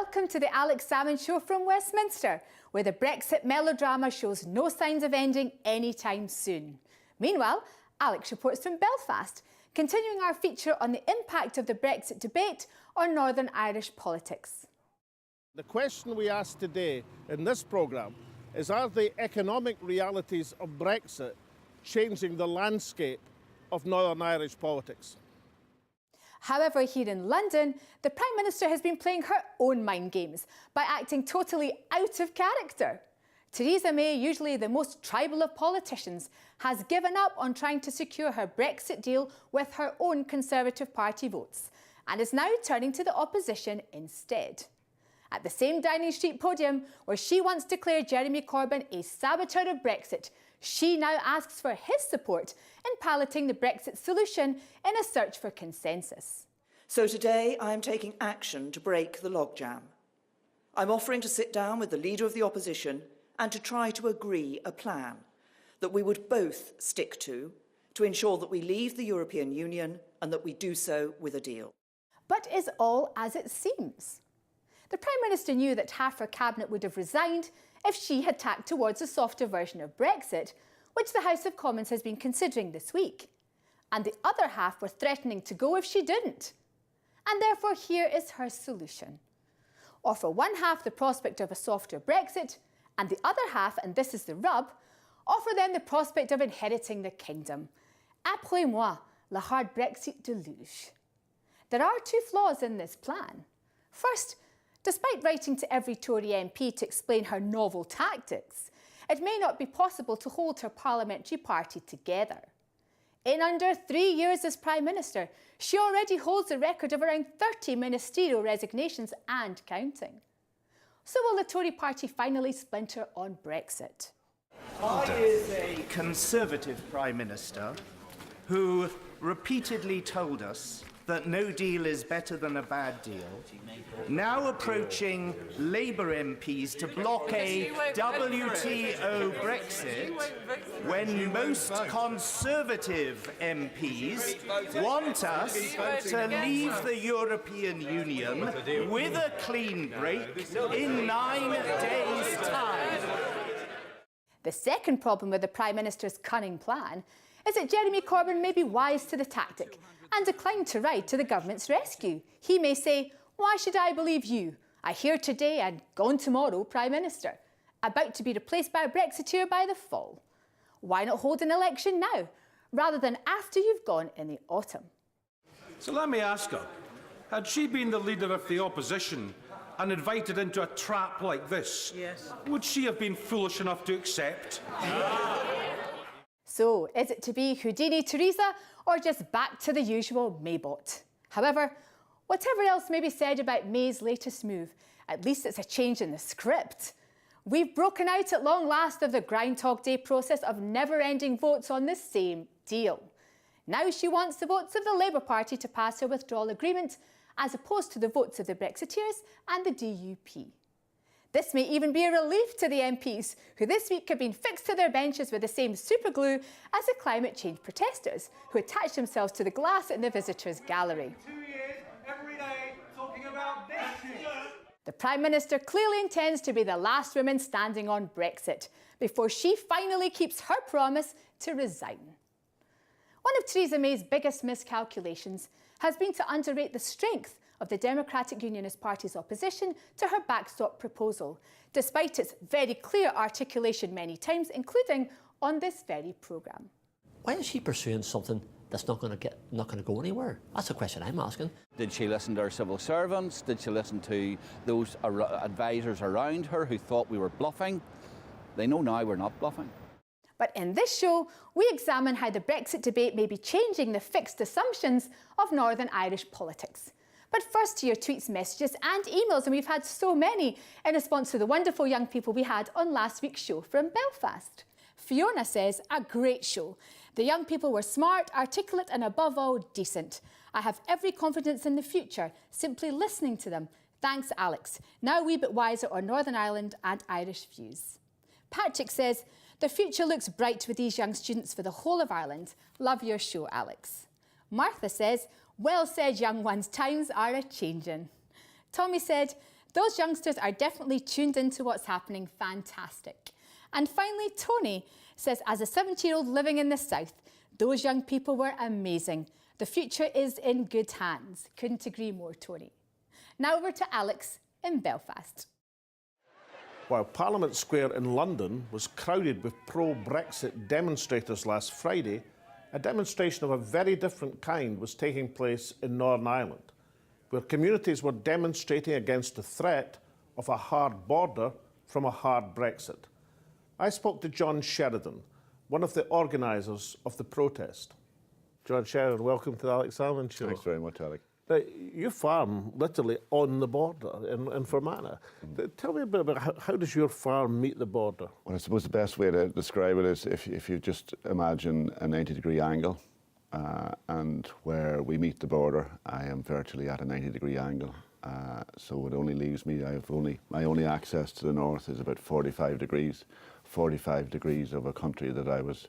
Welcome to the Alex Salmond Show from Westminster, where the Brexit melodrama shows no signs of ending anytime soon. Meanwhile, Alex reports from Belfast, continuing our feature on the impact of the Brexit debate on Northern Irish politics. The question we asked today in this programme is, are the economic realities of Brexit changing the landscape of Northern Irish politics? However, here in London, the Prime Minister has been playing her own mind games by acting totally out of character. Theresa May, usually the most tribal of politicians, has given up on trying to secure her Brexit deal with her own Conservative Party votes and is now turning to the opposition instead. At the same Downing Street podium where she once declared Jeremy Corbyn a saboteur of Brexit, she now asks for his support in piloting the Brexit solution in a search for consensus. So today I am taking action to break the logjam. I'm offering to sit down with the Leader of the Opposition and to try to agree a plan that we would both stick to ensure that we leave the European Union and that we do so with a deal. But is all as it seems? The Prime Minister knew that half her cabinet would have resigned if she had tacked towards a softer version of Brexit, which the House of Commons has been considering this week. And the other half were threatening to go if she didn't. And therefore here is her solution. Offer one half the prospect of a softer Brexit, and the other half, and this is the rub, offer them the prospect of inheriting the kingdom. Après moi, le hard Brexit deluge. There are two flaws in this plan. First, despite writing to every Tory MP to explain her novel tactics, it may not be possible to hold her parliamentary party together. In under 3 years as Prime Minister, she already holds a record of around 30 ministerial resignations and counting. So will the Tory party finally splinter on Brexit? I is a Conservative Prime Minister who repeatedly told us that no deal is better than a bad deal, now approaching Labour MPs to block a WTO Brexit when most Conservative MPs want us to leave the European Union with a clean break in 9 days' time. The second problem with the Prime Minister's cunning plan is that Jeremy Corbyn may be wise to the tactic and decline to ride to the government's rescue. He may say, "Why should I believe you? I hear today and gone tomorrow Prime Minister, about to be replaced by a Brexiteer by the fall. Why not hold an election now, rather than after you've gone in the autumn?" So let me ask her, had she been the Leader of the Opposition and invited into a trap like this, would she have been foolish enough to accept? So, is it to be Houdini Theresa or just back to the usual Maybot? However, whatever else may be said about May's latest move, at least it's a change in the script. We've broken out at long last of the Groundhog Day process of never-ending votes on the same deal. Now she wants the votes of the Labour Party to pass her withdrawal agreement, as opposed to the votes of the Brexiteers and the DUP. This may even be a relief to the MPs, who this week have been fixed to their benches with the same superglue as the climate change protesters, who attached themselves to the glass in the visitors' gallery. 2 years, every day, talking about this. The Prime Minister clearly intends to be the last woman standing on Brexit, before she finally keeps her promise to resign. One of Theresa May's biggest miscalculations has been to underrate the strength of the Democratic Unionist Party's opposition to her backstop proposal, despite its very clear articulation many times, including on this very programme. Why is she pursuing something that's not going to go anywhere? That's the question I'm asking. Did she listen to her civil servants? Did she listen to those advisors around her who thought we were bluffing? They know now we're not bluffing. But in this show, we examine how the Brexit debate may be changing the fixed assumptions of Northern Irish politics. But first to your tweets, messages and emails, and we've had so many in response to the wonderful young people we had on last week's show from Belfast. Fiona says, "A great show. The young people were smart, articulate and above all decent. I have every confidence in the future, simply listening to them. Thanks, Alex. Now a wee bit wiser on Northern Ireland and Irish views." Patrick says, "The future looks bright with these young students for the whole of Ireland. Love your show, Alex." Martha says, "Well said, young ones, times are a-changin'." Tommy said, those youngsters are definitely tuned into what's happening, fantastic. And finally, Tony says, as a 70-year-old living in the South, those young people were amazing. The future is in good hands. Couldn't agree more, Tony. Now over to Alex in Belfast. While Parliament Square in London was crowded with pro-Brexit demonstrators last Friday, a demonstration of a very different kind was taking place in Northern Ireland, where communities were demonstrating against the threat of a hard border from a hard Brexit. I spoke to John Sheridan, one of the organisers of the protest. John Sheridan, welcome to the Alex Salmond Show. Thanks very much, Alex. Now, you farm literally on the border in Fermanagh. Tell me a bit about how does your farm meet the border? Well, I suppose the best way to describe it is if you just imagine a 90-degree angle, and where we meet the border, I am virtually at a 90-degree angle. So it only leaves me, my only access to the north is about 45 degrees of a country that I was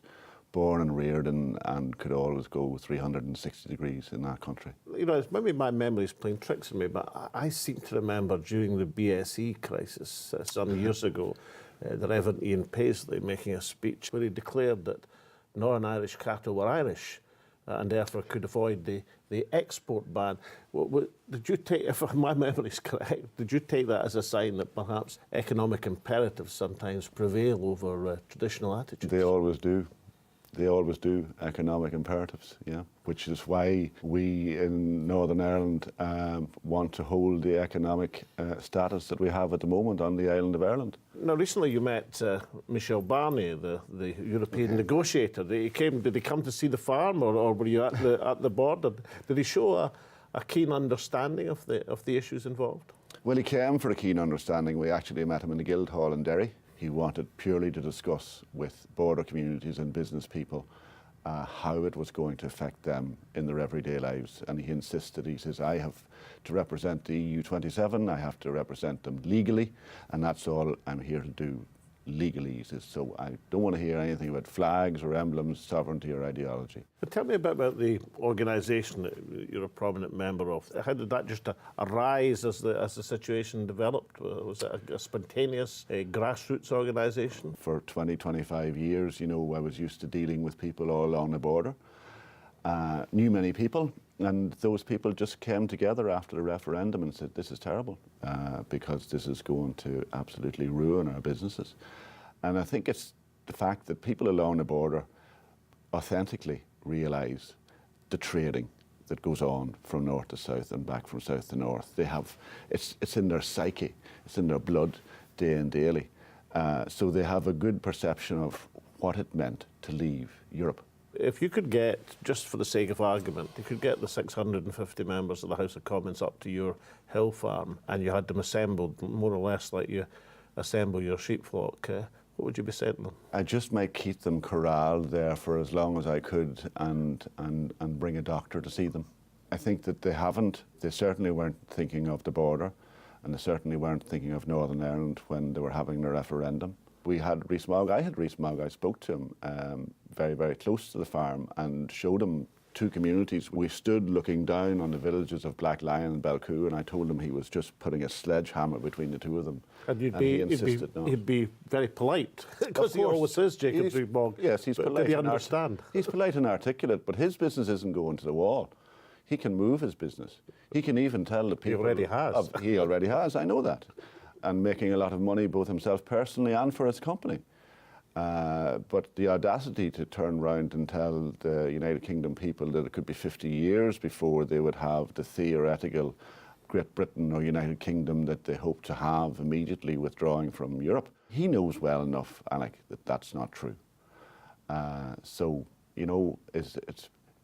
born and reared in and could always go 360 degrees in that country. You know, it's maybe my memory's playing tricks on me, but I seem to remember during the BSE crisis some years ago, the Reverend Ian Paisley making a speech where he declared that Northern Irish cattle were Irish and therefore could avoid the export ban. Did you take, if my memory's correct, did you take that as a sign that perhaps economic imperatives sometimes prevail over traditional attitudes? They always do. They always do, economic imperatives, yeah, which is why we in Northern Ireland want to hold the economic status that we have at the moment on the island of Ireland. Now, recently you met Michel Barnier, the European negotiator. Did he come to see the farm, or were you at the border? Did he show a keen understanding of the issues involved? Well, he came for a keen understanding. We actually met him in the Guildhall in Derry. He wanted purely to discuss with border communities and business people how it was going to affect them in their everyday lives. And he insisted, he says, I have to represent the EU27, I have to represent them legally, and that's all I'm here to do legally, he says. So I don't want to hear anything about flags or emblems, sovereignty or ideology. But tell me a bit about the organisation that you're a prominent member of. How did that just arise as the situation developed? Was it a spontaneous grassroots organisation? For 20, 25 years, you know, I was used to dealing with people all along the border. Knew many people, and those people just came together after the referendum and said, this is terrible, because this is going to absolutely ruin our businesses. And I think it's the fact that people along the border authentically realise the trading that goes on from north to south and back from south to north. They have, it's in their psyche, it's in their blood, day and daily. So they have a good perception of what it meant to leave Europe. If you could get, just for the sake of argument, you could get the 650 members of the House of Commons up to your hill farm and you had them assembled more or less like you assemble your sheep flock, what would you be saying to them? I just might keep them corralled there for as long as I could and bring a doctor to see them. I think that they certainly weren't thinking of the border, and they certainly weren't thinking of Northern Ireland when they were having the referendum. We had Rhys Mogg, I spoke to him very, very close to the farm and showed him two communities. We stood looking down on the villages of Black Lion and Belcoo, and I told him he was just putting a sledgehammer between the two of them. And he'd be very polite, because he always says, Jacob Rhys Mogg. Yes, he's polite. Did he understand? He's polite and articulate, but his business isn't going to the wall. He can move his business. He can even tell the people... He already has. He already has, I know that. And making a lot of money, both himself personally and for his company. But the audacity to turn round and tell the United Kingdom people that it could be 50 years before they would have the theoretical Great Britain or United Kingdom that they hope to have immediately withdrawing from Europe. He knows well enough, Alec, that that's not true. So, you know, it's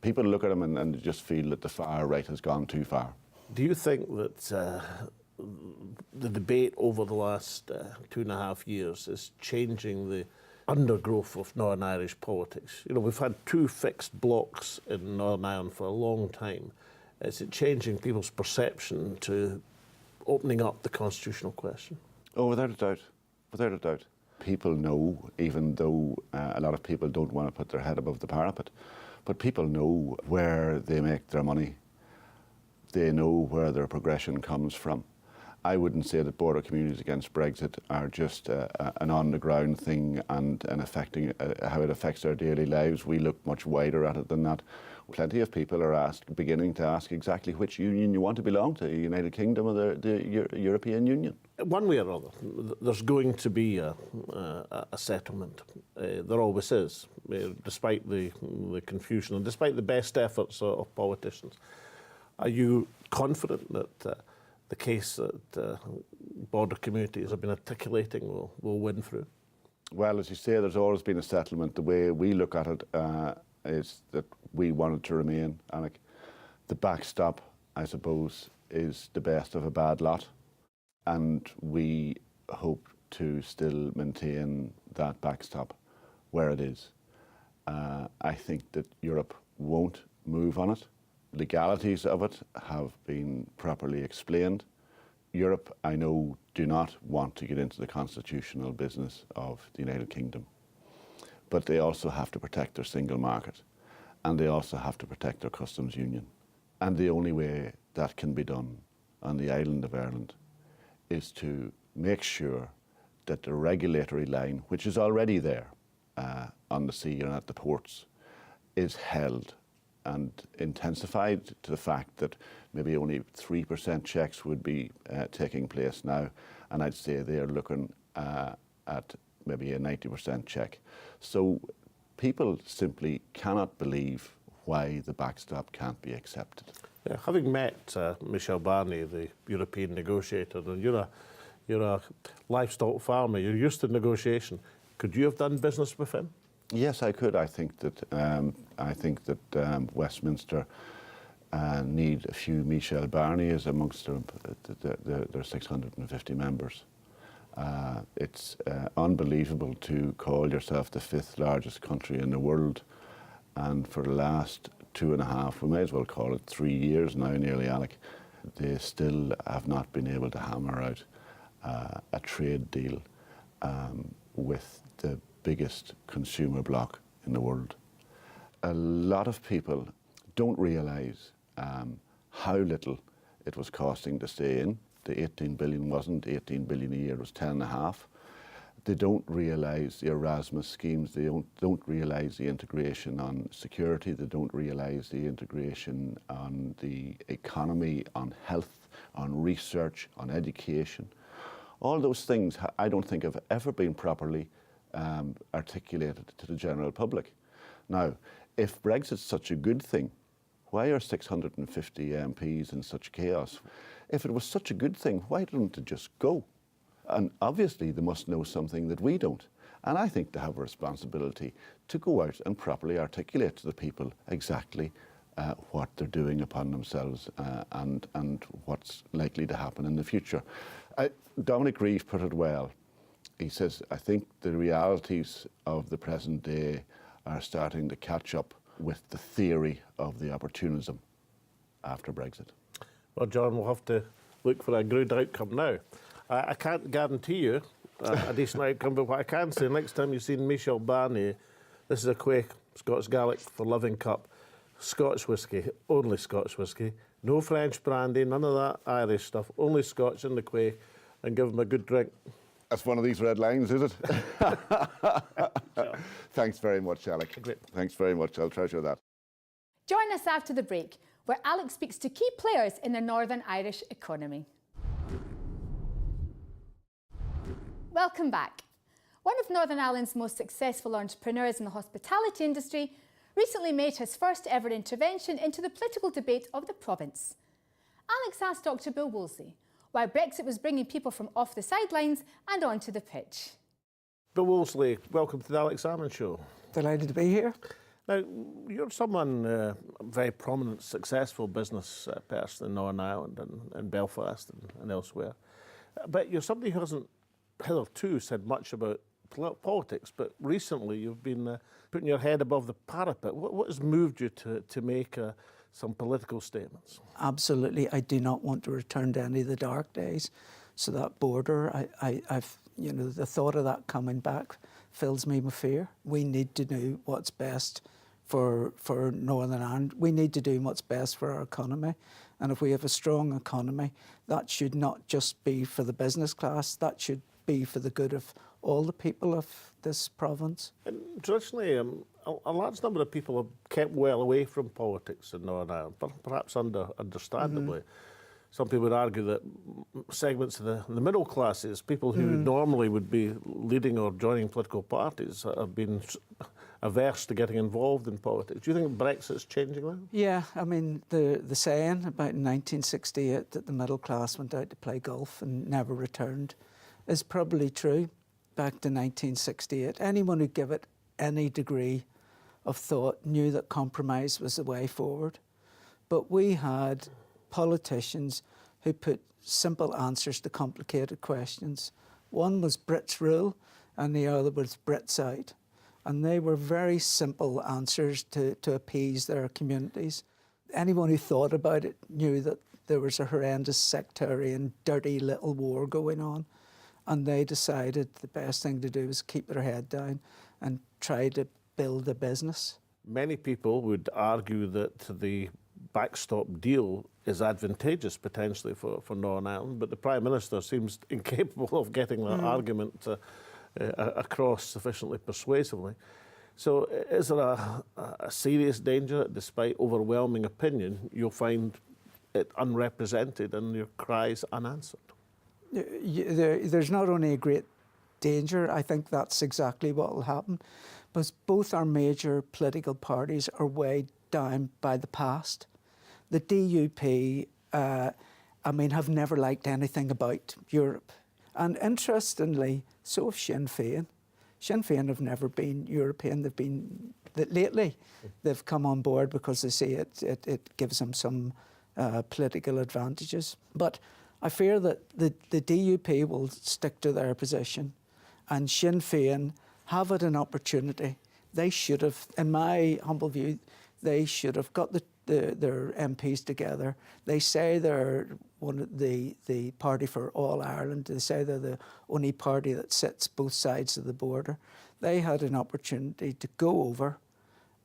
people look at him and just feel that the far right has gone too far. Do you think that the debate over the last 2.5 years is changing the undergrowth of Northern Irish politics? You know, we've had two fixed blocks in Northern Ireland for a long time. Is it changing people's perception to opening up the constitutional question? Oh, without a doubt. Without a doubt. People know, even though a lot of people don't want to put their head above the parapet, but people know where they make their money. They know where their progression comes from. I wouldn't say that border communities against Brexit are just an on-the-ground thing and affecting how it affects our daily lives. We look much wider at it than that. Plenty of people are beginning to ask exactly which union you want to belong to, the United Kingdom or the European Union. One way or other, there's going to be a settlement. There always is, despite the confusion and despite the best efforts of politicians. Are you confident that the case that border communities have been articulating will win through? Well, as you say, there's always been a settlement. The way we look at it is that we want it to remain. And the backstop, I suppose, is the best of a bad lot. And we hope to still maintain that backstop where it is. I think that Europe won't move on it. Legalities of it have been properly explained. Europe, I know, do not want to get into the constitutional business of the United Kingdom. But they also have to protect their single market, and they also have to protect their customs union. And the only way that can be done on the island of Ireland is to make sure that the regulatory line, which is already there on the sea and at the ports, is held and intensified to the fact that maybe only 3% checks would be taking place now, and I'd say they're looking at maybe a 90% check. So people simply cannot believe why the backstop can't be accepted. Yeah, having met Michel Barnier, the European negotiator, and you're a livestock farmer, you're used to negotiation. Could you have done business with him? Yes, I could. I think that Westminster need a few Michel Barniers amongst their 650 members. It's unbelievable to call yourself the 5th largest country in the world, and for the last 2.5, we may as well call it 3 years now, nearly, Alec, they still have not been able to hammer out a trade deal with the biggest consumer bloc in the world. A lot of people don't realise how little it was costing to stay in. The 18 billion wasn't, 18 billion a year was 10.5. They don't realise the Erasmus schemes, they don't realise the integration on security, they don't realise the integration on the economy, on health, on research, on education. All those things I don't think have ever been properly articulated to the general public. Now, if Brexit's such a good thing, why are 650 MPs in such chaos? If it was such a good thing, why don't they just go? And obviously they must know something that we don't. And I think they have a responsibility to go out and properly articulate to the people exactly what they're doing upon themselves and what's likely to happen in the future. Dominic Reeve put it well. He says, I think the realities of the present day are starting to catch up with the theory of the opportunism after Brexit. Well, John, we'll have to look for a good outcome now. I can't guarantee you a decent outcome, but what I can say, next time you've seen Michel Barnier, this is a Quaich Scots Gaelic for Living cup, Scotch whisky, only Scotch whisky, no French brandy, none of that Irish stuff, only Scotch in the Quaich, and give them a good drink. That's one of these red lines, is it? Thanks very much, Alec. Great. Thanks very much. I'll treasure that. Join us after the break, where Alex speaks to key players in the Northern Irish economy. Welcome back. One of Northern Ireland's most successful entrepreneurs in the hospitality industry recently made his first ever intervention into the political debate of the province. Alex asked Dr. Bill Wolseley why Brexit was bringing people from off the sidelines and onto the pitch. Bill Wolseley, welcome to the Alex Salmond Show. Delighted to be here. Now, you're someone, a very prominent, successful business person in Northern Ireland and Belfast and elsewhere. But you're somebody who hasn't hitherto said much about politics, but recently you've been putting your head above the parapet. What has moved you to make some political statements? Absolutely. I do not want to return to any of the dark days. So that border, I've, the thought of that coming back fills me with fear. We need to do what's best for Northern Ireland. We need to do what's best for our economy. And if we have a strong economy, that should not just be for the business class, that should be for the good of all the people of this province. And traditionally, a large number of people have kept well away from politics in Northern Ireland, perhaps understandably. Some people would argue that segments of the middle classes, people who normally would be leading or joining political parties, have been averse to getting involved in politics. Do you think Brexit's changing that? Yeah, I mean, the saying about in 1968 that the middle class went out to play golf and never returned is probably true back to 1968. Anyone who gave it any degree of thought knew that compromise was the way forward. But we had politicians who put simple answers to complicated questions. One was Brits rule and the other was Brits out. And they were very simple answers to appease their communities. Anyone who thought about it knew that there was a horrendous sectarian, dirty little war going on. And they decided the best thing to do was keep their head down and try to build a business. Many people would argue that the backstop deal is advantageous potentially for Northern Ireland, but the Prime Minister seems incapable of getting that argument across sufficiently persuasively. So is there a serious danger that despite overwhelming opinion, you'll find it unrepresented and your cries unanswered? There's not only a great danger, I think that's exactly what will happen, but both our major political parties are weighed down by the past. The DUP, have never liked anything about Europe. And interestingly, so have Sinn Féin. Sinn Féin have never been European. Lately, they've come on board because they see it gives them some political advantages. But I fear that the DUP will stick to their position, and Sinn Féin have had an opportunity. They should have, in my humble view, they should have got their MPs together. They say they're one of the party for all Ireland. They say they're the only party that sits both sides of the border. They had an opportunity to go over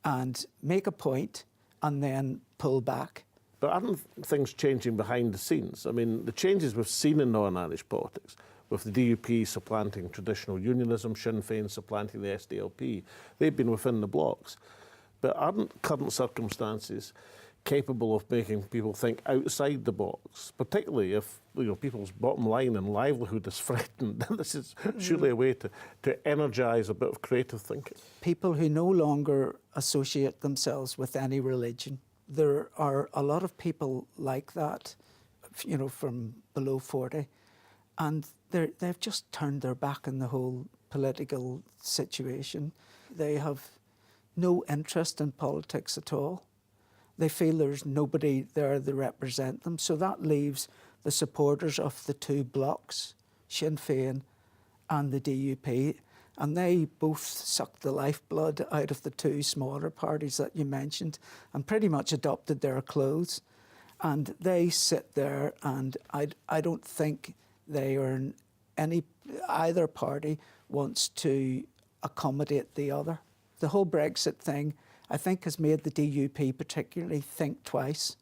and make a point and then pull back. But aren't things changing behind the scenes? I mean, the changes we've seen in Northern Irish politics, with the DUP supplanting traditional unionism, Sinn Féin supplanting the SDLP, they've been within the blocks. But aren't current circumstances capable of making people think outside the box, particularly if people's bottom line and livelihood is threatened? This is surely a way to energise a bit of creative thinking. People who no longer associate themselves with any religion. There are a lot of people like that, from below 40, and they've just turned their back on the whole political situation. They have no interest in politics at all. They feel there's nobody there to represent them. So that leaves the supporters of the two blocs, Sinn Féin and the DUP, and they both sucked the lifeblood out of the two smaller parties that you mentioned and pretty much adopted their clothes. And they sit there, and I don't think either party wants to accommodate the other. The whole Brexit thing, I think, has made the DUP particularly think twice.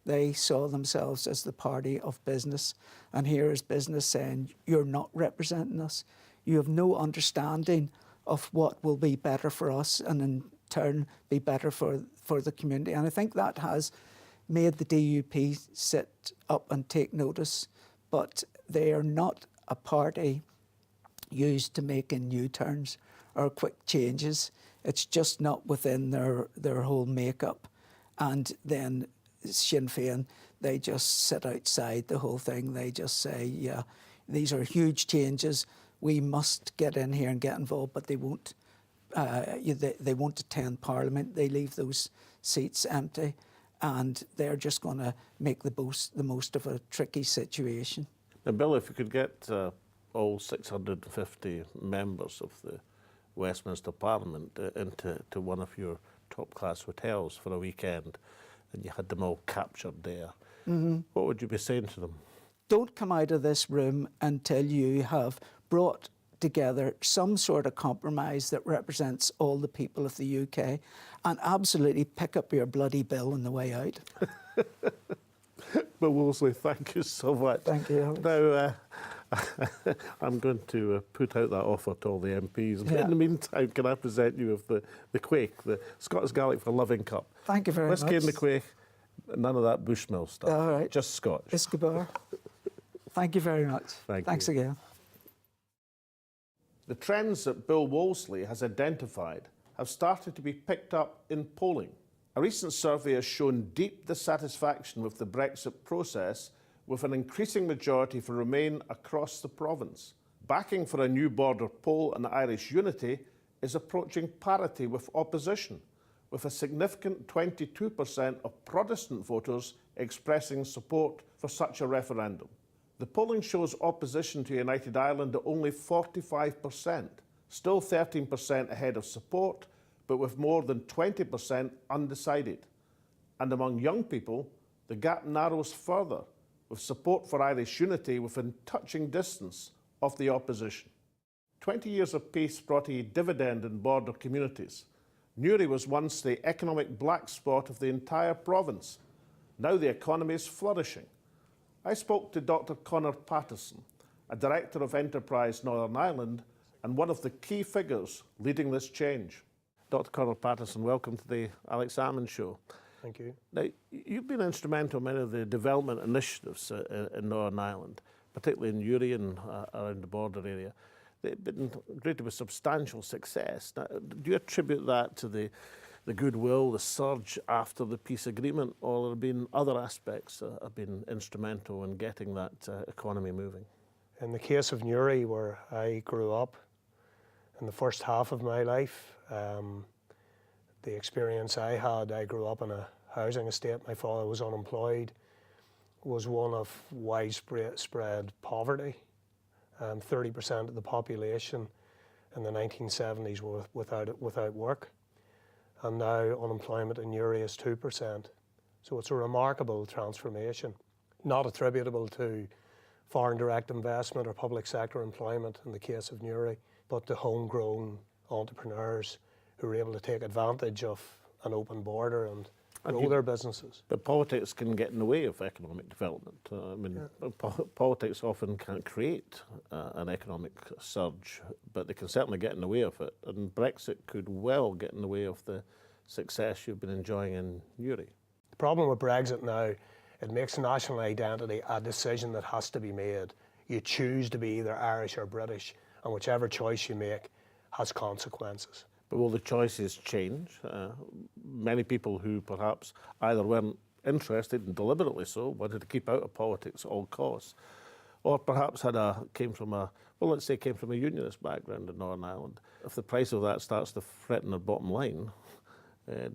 They saw themselves as the party of business, and here is business saying, you're not representing us. You have no understanding of what will be better for us and in turn be better for the community. And I think that has made the DUP sit up and take notice, but they are not a party used to making U-turns or quick changes. It's just not within their whole makeup. And then Sinn Féin, they just sit outside the whole thing. They just say, yeah, these are huge changes. We must get in here and get involved, but they won't. They won't attend Parliament. They leave those seats empty, and they're just going to make the most of a tricky situation. Now, Bill, if you could get all 650 members of the Westminster Parliament into one of your top-class hotels for a weekend, and you had them all captured there, what would you be saying to them? Don't come out of this room until you have brought together some sort of compromise that represents all the people of the UK, and absolutely pick up your bloody bill on the way out. But Wolseley, thank you so much. Thank you, Alex. Now, I'm going to put out that offer to all the MPs. But in the meantime, can I present you with the Quake, the Scottish Gaelic for Living Cup? Thank you very much. Whiskey in the Quake, none of that Bushmill stuff. All right. Just Scotch. Iskabar. Thank you very much. Thanks again. The trends that Bill Wolseley has identified have started to be picked up in polling. A recent survey has shown deep dissatisfaction with the Brexit process, with an increasing majority for Remain across the province. Backing for a new border poll and Irish unity is approaching parity with opposition, with a significant 22% of Protestant voters expressing support for such a referendum. The polling shows opposition to United Ireland at only 45%, still 13% ahead of support, but with more than 20% undecided. And among young people, the gap narrows further, with support for Irish unity within touching distance of the opposition. 20 years of peace brought a dividend in border communities. Newry was once the economic black spot of the entire province. Now the economy is flourishing. I spoke to Dr. Conor Patterson, a director of Enterprise Northern Ireland and one of the key figures leading this change. Dr. Conor Patterson, welcome to the Alex Salmond Show. Thank you. Now, you've been instrumental in many of the development initiatives in Northern Ireland, particularly in Newry and around the border area. They've been greeted with substantial success. Now, do you attribute that to the goodwill, the surge after the peace agreement, or have there been other aspects that have been instrumental in getting that economy moving? In the case of Newry, where I grew up, in the first half of my life, the experience I had, I grew up in a housing estate. My father was unemployed, was one of widespread poverty. 30% of the population in the 1970s were without work. And now unemployment in Newry is 2%. So it's a remarkable transformation, not attributable to foreign direct investment or public sector employment in the case of Newry, but to homegrown entrepreneurs who are able to take advantage of an open border and grow their businesses. But politics can get in the way of economic development. Politics often can't create an economic surge, but they can certainly get in the way of it. And Brexit could well get in the way of the success you've been enjoying in Newry. The problem with Brexit now, it makes national identity a decision that has to be made. You choose to be either Irish or British, and whichever choice you make has consequences. But will the choices change? Many people who perhaps either weren't interested, and deliberately so, wanted to keep out of politics at all costs, or perhaps came from a unionist background in Northern Ireland. If the price of that starts to threaten their bottom line,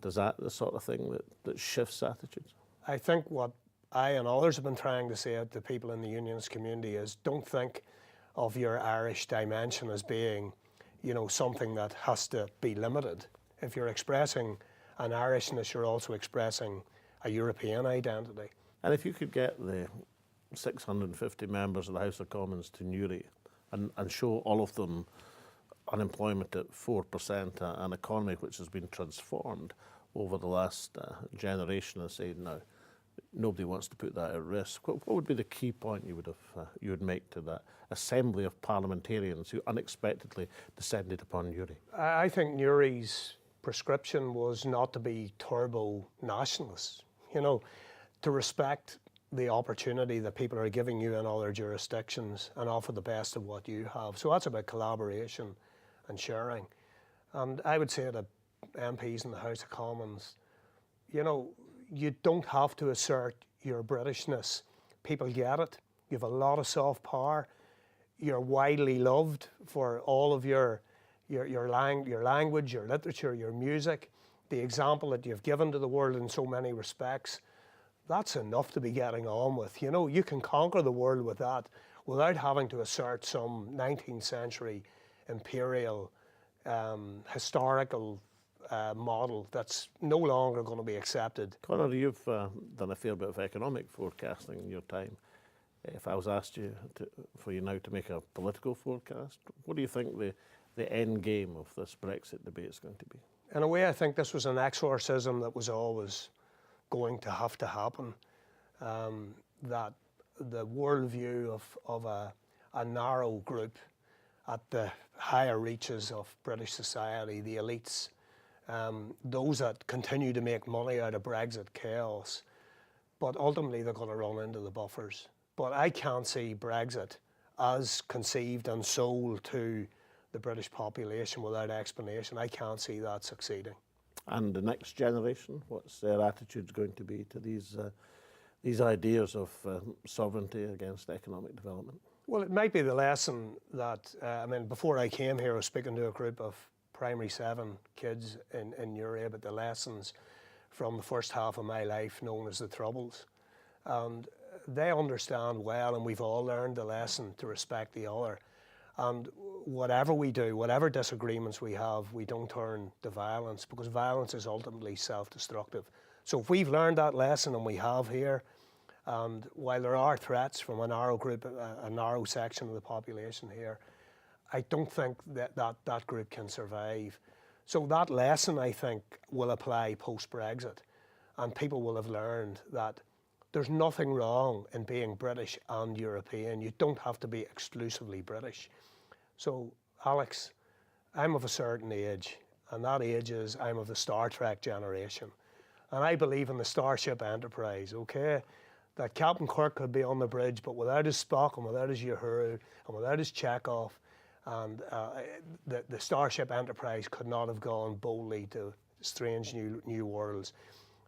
does that the sort of thing that shifts attitudes? I think what I and others have been trying to say to people in the unionist community is, don't think of your Irish dimension as being, something that has to be limited. If you're expressing an Irishness, you're also expressing a European identity. And if you could get the 650 members of the House of Commons to Newry and show all of them unemployment at 4%, an economy which has been transformed over the last generation, and say, no, nobody wants to put that at risk. What would be the key point you would make to that assembly of parliamentarians who unexpectedly descended upon Newry? I think Newry's prescription was not to be turbo nationalists, to respect the opportunity that people are giving you in other jurisdictions and offer the best of what you have. So that's about collaboration and sharing. And I would say to MPs in the House of Commons, you don't have to assert your Britishness. People get it. You have a lot of soft power. You're widely loved for all of your language, your literature, your music, the example that you've given to the world in so many respects. That's enough to be getting on with. You can conquer the world with that without having to assert some 19th century imperial, historical model that's no longer going to be accepted. Conor, you've done a fair bit of economic forecasting in your time. If I was asked for you now to make a political forecast, what do you think the end game of this Brexit debate is going to be? In a way, I think this was an exorcism that was always going to have to happen. that the worldview of a narrow group at the higher reaches of British society, the elites, those that continue to make money out of Brexit chaos, but ultimately they're going to run into the buffers. But I can't see Brexit as conceived and sold to the British population without explanation. I can't see that succeeding. And the next generation, what's their attitudes going to be to these ideas of sovereignty against economic development? Well, it might be the lesson that, I mean, before I came here, I was speaking to a group of primary 7 kids in Europe at the lessons from the first half of my life known as the Troubles. And they understand well, and we've all learned the lesson to respect the other. And whatever we do, whatever disagreements we have, we don't turn to violence, because violence is ultimately self-destructive. So if we've learned that lesson, and we have here, and while there are threats from a narrow group, a narrow section of the population here, I don't think that group can survive. So that lesson, I think, will apply post-Brexit, and people will have learned that there's nothing wrong in being British and European. You don't have to be exclusively British. So, Alex, I'm of a certain age, and that age is I'm of the Star Trek generation. And I believe in the Starship Enterprise, okay? That Captain Kirk could be on the bridge, but without his Spock and without his Uhuru and without his Chekhov, and the Starship Enterprise could not have gone boldly to strange new worlds.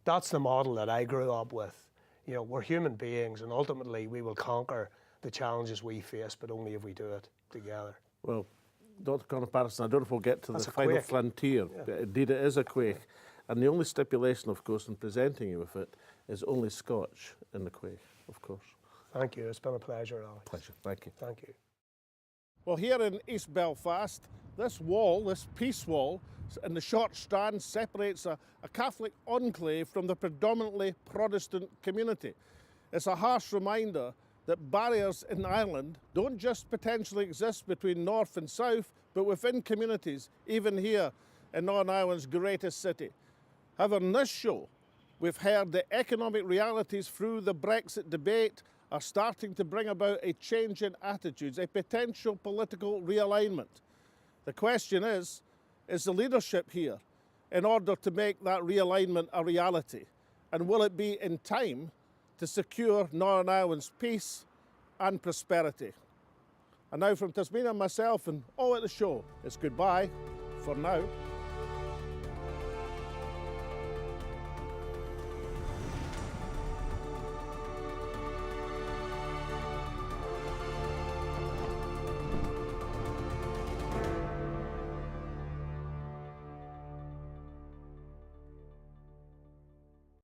That's the model that I grew up with. You know, we're human beings, and ultimately we will conquer the challenges we face, but only if we do it together. Well, Dr. Conor Patterson, I don't know if we'll get to That's the a final quake. frontier, Yeah. but indeed it is a quake. And the only stipulation, of course, in presenting you with it is only Scotch in the quake, of course. Thank you. It's been a pleasure, Alex. Pleasure. Thank you. Thank you. Well, here in East Belfast, this wall, this peace wall, in the short strand separates a Catholic enclave from the predominantly Protestant community. It's a harsh reminder that barriers in Ireland don't just potentially exist between north and south, but within communities, even here in Northern Ireland's greatest city. However, in this show, we've heard the economic realities through the Brexit debate are starting to bring about a change in attitudes, a potential political realignment. The question is the leadership here in order to make that realignment a reality? And will it be in time to secure Northern Ireland's peace and prosperity? And now from Tasmania, myself and all at the show, it's goodbye for now.